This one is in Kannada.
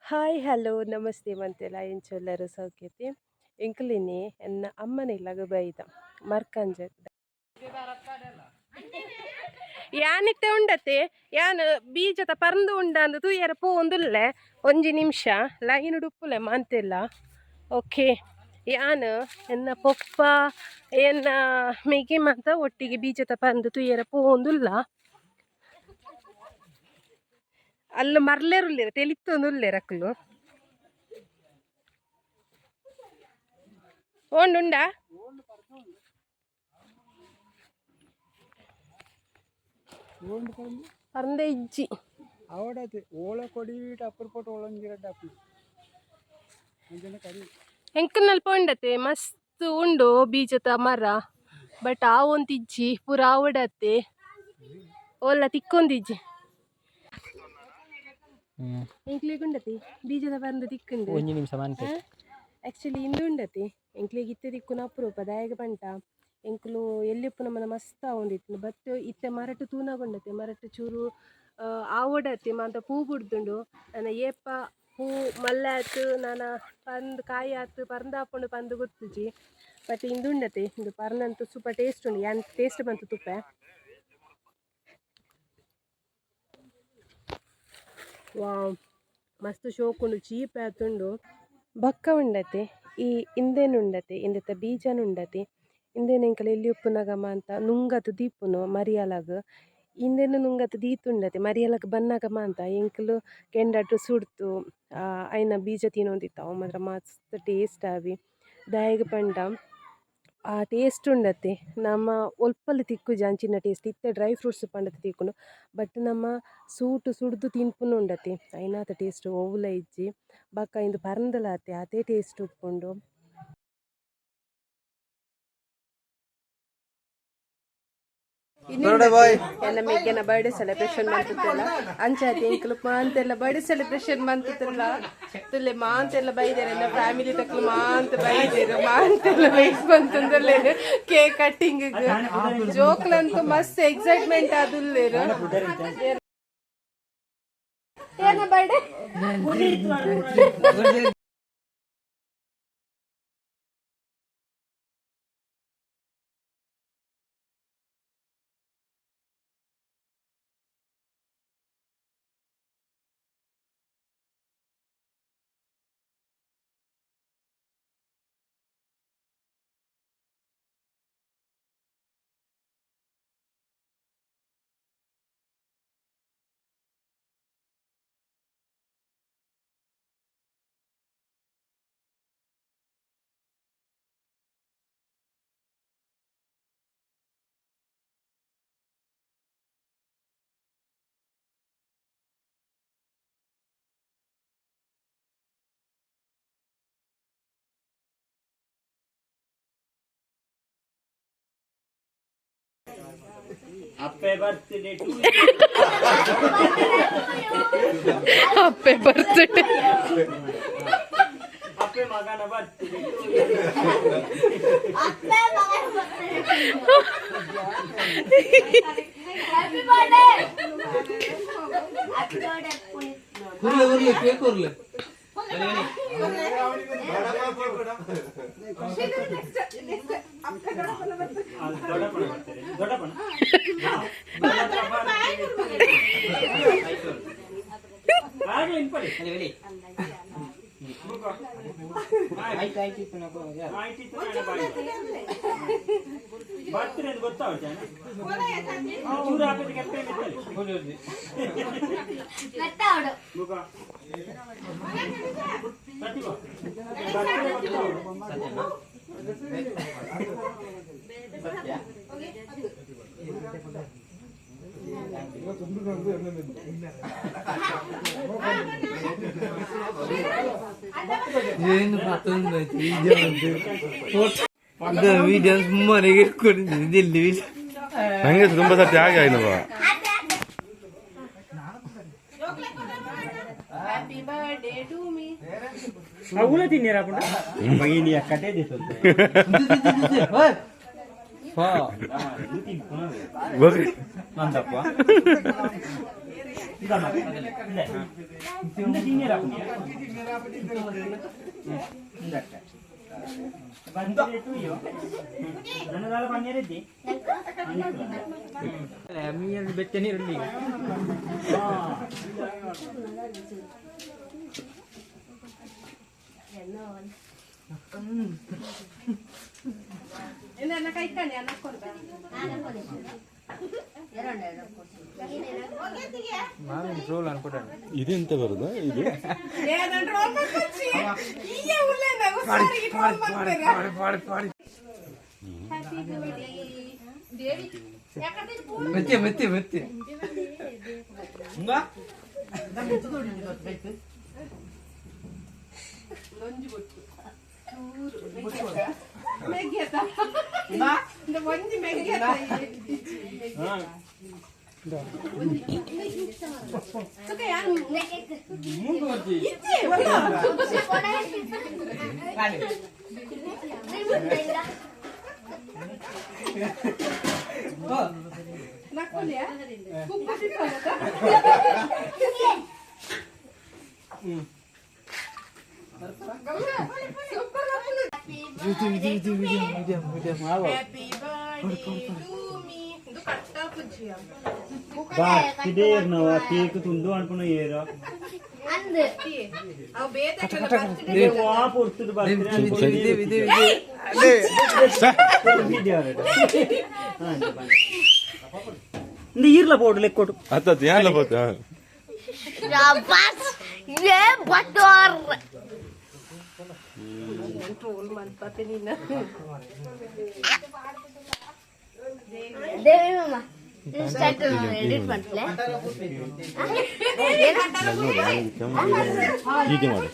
ಹಾಯ್ ಹಲೋ ನಮಸ್ತೆ ಮಂತೆಲ್ಲ ಎಂಚೊಲ್ಲರು ಸೌಖ್ಯತೆ ಎಂಕಲಿನಿ ಎನ್ನ ಅಮ್ಮನಿಲ್ಲಗ ಬೈದ ಮರ್ಕಂಜ ಯಾನಿತ್ತೆ ಉಂಡತೆ ಯಾನ್ ಬೀಜದ ಪರಂದು ಉಂಡಂದು ತೂಯರ ಪೋಂದುಲ್ಲೆ ಒಂಜಿ ನಿಮಿಷ ಲೈನ್ ಡುಪ್ಪುಲೆ ಮಂತೆಲ್ಲ ಓಕೆ ಯಾನ್ ಎನ್ನ ಪೊಪ್ಪ ಎನ್ನ ಮಿಗಿ ಮಂತ ಒಟ್ಟಿಗೆ ಬೀಜದ ಪರಂದು ತೂಯರ ಪೋಂದುಲ್ಲ ಅಲ್ಲ ಮರ್ಲೇರುಲ್ಲೇರ ತೆಲಿತ್ತೊಂದುಲ್ಲೇರ ಅಕ್ಕಲು ಓಂಡುಂಡ ಪರಂದೆ ಇಜ್ಜಿ ಅವಡತೆ ಓಳ ಕೊಡಿ ಟಪ್ಪರ್ ಪೋಟ್ ಓಳಂಗಿರಡ್ಡ ಎಂಕನಲ್ಪ ಉಂಡತೆ ಮಸ್ತ್ ಉಂಡು ಬೀಜದ ಮರ ಬಟ್ ಆ ಒಂತಿಜ್ಜಿ ಪೂರ ಆವಡತ್ತೆ ಓಲ್ಲ ತಿಕ್ಕೊಂದಿಜ್ಜಿ ಎಂಕ್ಲಿಗೆ ಉಂಡತಿ ಬೀಜದ ಪರಂದು ತಿಕ್ಕುಂಡು ಒಂಜಿ ನಿಮಿಷ ಆ್ಯಕ್ಚುಲಿ ಇಂದು ಉಂಡತಿ ಎಂಕ್ಲಿಗೆ ಇತ್ತೆ ತಿಕ್ಕುನ ಅಪರೂಪ ದಾಯಗ ಪಂಟ ಎಂಕ್ಲು ಎಲ್ಲಿಪ್ಪು ನಮ್ಮನ ಮಸ್ತ್ ಆವೊಂದಿತ್ತು ಬಟ್ ಇತ್ತೆ ಮರಟು ತೂನಗೊಂಡತೆ ಮರಟು ಚೂರು ಆವಡತ್ತೆ ಮಾತ ಪೂ ಬಿಡ್ದುಂಡು ನನ್ನ ಏಪ ಹೂ ಮಲ್ಲೆ ಆಯ್ತು ನಾನು ಪಂದು ಕಾಯಿ ಆಯ್ತು ಪರಂದು ಹಾಕೊಂಡು ಪಂದು ಗೊತ್ತುಜಿ ಬಟ್ ಇಂದು ಉಂಡತೆ ಇದು ಪರ್ನಂತೂ ಸೂಪರ್ ಟೇಸ್ಟ್ ಉಂಡು ಏನು ಟೇಸ್ಟ್ ಬಂತು ತುಪ್ಪ ವಾ ಮಸ್ತ್ ಶೋಕುಂಡು ಚೀಪ್ ಆಯ್ತುಂಡು ಬಕ್ಕ ಉಂಡತೆ ಈ ಇಂದೇನು ಉಂಡತೆ ಇಂದೆತ್ತ ಬೀಜನ ಉಂಡತೆ ಇಂದೇನು ಎಂಕಲ್ ಎಲ್ಲಿ ಉಪ್ಪುನಗಮ ಅಂತ ನುಂಗತು ದೀಪುನು ಮರಿಯಲಾಗ ಇಂದೇನು ನುಂಗತು ದೀತುಂಡತೆ ಮರಿಯಲಾಗ ಬನ್ನಗಮ ಅಂತ ಎಂಕಲು ಕೆಂಡಟ್ಟು ಸುಡ್ತು ಐನ ಬೀಜ ತಿನ್ನೊಂದಿತ್ತಾವ ಮಾತ್ರ ಮಸ್ತ್ ಟೇಸ್ಟ್ ಆವಿ ದಾಯಿಗೆ ಪಂಡ ಆ ಟೇಸ್ಟ್ ಉಂಡತೆ ನಮ್ಮ ಒಲ್ಪಲ್ಲಿ ತಿಕ್ಕು ಅಂಚಿನ ಟೇಸ್ಟ್ ಇತ್ತೆ ಡ್ರೈ ಫ್ರೂಟ್ಸ್ ಪಂಡತೆ ತಿಕ್ಕೊಂಡು ಬಟ್ ನಮ್ಮ ಸೂಟು ಸುಡ್ದು ತಿನ್ಪುನು ಉಂಡತೆ ಐನಾತ ಟೇಸ್ಟ್ ಓವುಲ ಇಜ್ಜಿ ಬಕ್ಕ ಇಂದು ಪರಂದಲಾತೆ ಅದೇ ಟೇಸ್ಟ್ ಉಪ್ಪುಂಡು ಎಲ್ಲ ಮೇಘನ ಬರ್ಡೇ ಸೆಲೆಬ್ರೇಷನ್ ಮಾಡ್ತಿತ್ತಲ್ಲ ಅಂಚಾತಿ ಎಂಕಲು ಮಾಂತೆಲ್ಲ ಬರ್ಡೇ ಸೆಲೆಬ್ರೇಷನ್ ಮಾಡ್ತಿತ್ತಲ್ಲ ತುಲ್ಲೆ ಮಾಂತೆಲ್ಲ ಬೈದಾರೆ ಎಲ್ಲ ಫ್ಯಾಮಿಲಿ ತಕ್ಕಲು ಮಾಂತ ಬೈದೇರು ಮಾಂತೆಲ್ಲ ವೇಟ್ ಬಂತಂದ್ರಲ್ಲೇನು ಕೇಕ್ ಕಟ್ಟಿಂಗ್ ಜೋಕ್ಲಂತೂ ಮಸ್ತ್ ಎಕ್ಸೈಟ್ಮೆಂಟ್ ಆದುಲ್ಲೇರು ಏನ birthday Happy birthday to you. Happy birthday. Happy Magana birthday to you. Happy Magana birthday. Happy birthday. Happy birthday. kurle cake kurle ಏನು ಮತ್ತೊಂದು ವಿಡಿಯೋ ಮನೆಗೆ ಕೊಡಿದ್ದಿಲ್ಲಿ ನಂಗೆ ತುಂಬಾ ಸರ್ತಿ ಹಾಗೆ ಆಯ್ನಲ್ವಾ ಹ್ಯಾಪಿ ಬರ್ಡೇ ಟು ಮೀ ಅವಳ ತಿನ್ನೀರ ಪುಣ್ಣ ಮಗಿನಿಯ ಕಟೆ ದಿಸೋದು ಬರ್ರಿ ನಂದಪ್ಪ ಇದಮ್ಮ ಇಲ್ಲ ಇಂದ ತಿನ್ನೇರ ಬಂದ್ರೆ ಟುಯ್ಯೋ ನನಗಾಲ ಪನ್ನೀರಿದ್ದಿ ಮೀನು ಬೆಚ್ಚ ನೀರಲ್ಲಿ ಏನ ಕೈ ಕಣ್ಣೆ ಅನ್ನ ಕೊಡ್ತ ಮಾವಿನ ರೋಲ್ ಅನ್ಕೊಟ್ಟಾನೆ ಇದೆಂತ ಬರುದಾ ಇದು ಮೆತ್ತೆ ಮೆತ್ತೆ ಮೆತ್ತೆ ಬಾರ್ತಿದೇರ್ನವ ಕೇಕ್ ತುಂಡು ಅನ್ಪುನ ಏರ ವಾ ಪುರ್ತದ ಈರ್ಲ ಬೋರ್ಡ್ ಲೆಕ್ಕೊಟ್ಟು ಅತ್ತ ಯಾನ್ಲ ಹೋತ Rabas, ye butter. ಟ್ರೋಲ್ ಮಾಡ್ತಾತೆ ನೀನು Devi mama. Start edit ಮಾಡ್ಲೆ. ಹೀಗೆ ಮಾಡಿ